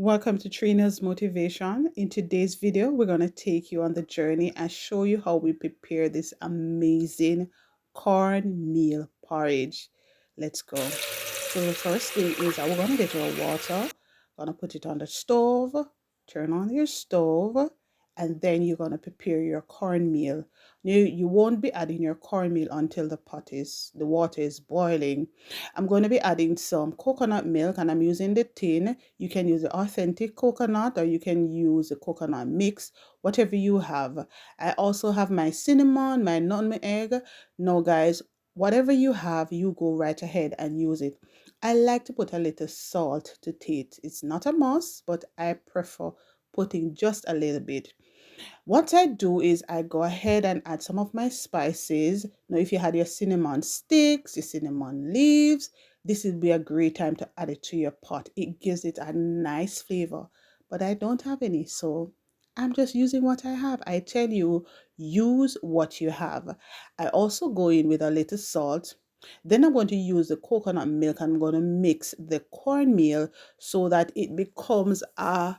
Welcome to Trina's Motivation. In today's video, we're going to take you on the journey and show you how we prepare this amazing cornmeal porridge. Let's go. So the first thing is we're going to get our water, going to put it on the stove, turn on your stove, and then you're going to prepare your cornmeal. You won't be adding your cornmeal until the water is boiling. I'm going to be adding some coconut milk, and I'm using the tin. You can use the authentic coconut or you can use the coconut mix, whatever you have. I also have my cinnamon, my nutmeg. No, guys, whatever you have, you go right ahead and use it. I like to put a little salt to it. It's not a must, but I prefer putting just a little bit. What I do is I go ahead and add some of my spices. Now, if you had your cinnamon sticks, your cinnamon leaves, this would be a great time to add it to your pot. It gives it a nice flavor. But I don't have any, so I'm just using what I have. I tell you, use what you have. I also go in with a little salt. Then I'm going to use the coconut milk. I'm going to mix the cornmeal so that it becomes a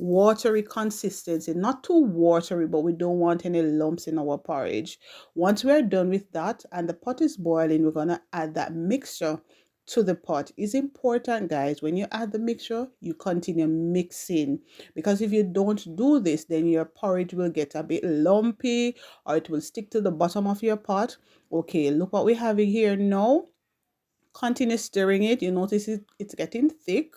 watery consistency, not too watery, but we don't want any lumps in our porridge. Once we're done with that and the pot is boiling, we're going to add that mixture to the pot. It's important, guys, when you add the mixture, you continue mixing, because if you don't do this, then your porridge will get a bit lumpy or it will stick to the bottom of your pot. Okay, look what we're having here now. Continue stirring it. You notice it's getting thick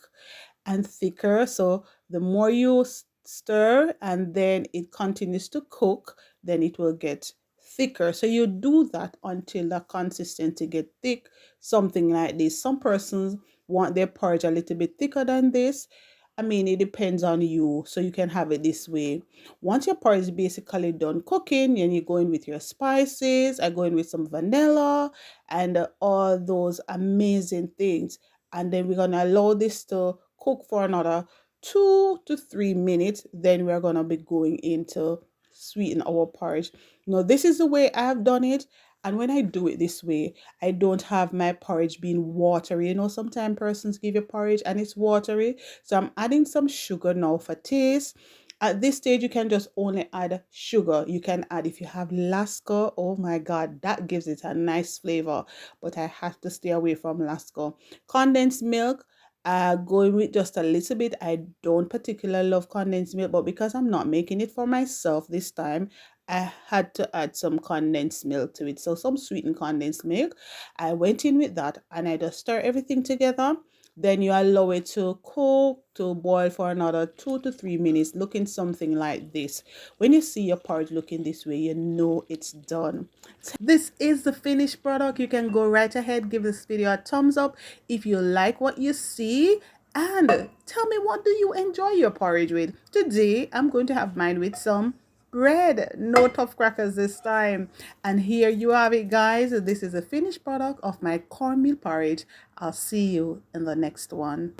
and thicker. So the more you stir and then it continues to cook, then it will get thicker. So you do that until the consistency get thick, something like this. Some persons want their porridge a little bit thicker than this. I mean, it depends on you, so you can have it this way. Once your porridge is basically done cooking, then you go in with your spices. I go in with some vanilla and all those amazing things. And then we're going to allow this to cook for another 2 to 3 minutes. Then we're going to be going into sweeten our porridge. Now, this is the way I've done it. And when I do it this way, I don't have my porridge being watery. You know, sometimes persons give you porridge and it's watery. So I'm adding some sugar now for taste. At this stage, you can just only add sugar. You can add, if you have Lasco, oh my God, that gives it a nice flavor. But I have to stay away from Lasco. Condensed milk, going with just a little bit. I don't particularly love condensed milk, but because I'm not making it for myself this time, I had to add some condensed milk to it. So some sweetened condensed milk. I went in with that and I just stir everything together. Then you allow it to cook, to boil for another 2 to 3 minutes, looking something like this. When you see your porridge looking this way, you know it's done. This is the finished product. You can go right ahead, give this video a thumbs up if you like what you see. And tell me, what do you enjoy your porridge with? Today, I'm going to have mine with some bread. No tough crackers this time. And here you have it, guys. This is a finished product of my cornmeal porridge. I'll see you in the next one.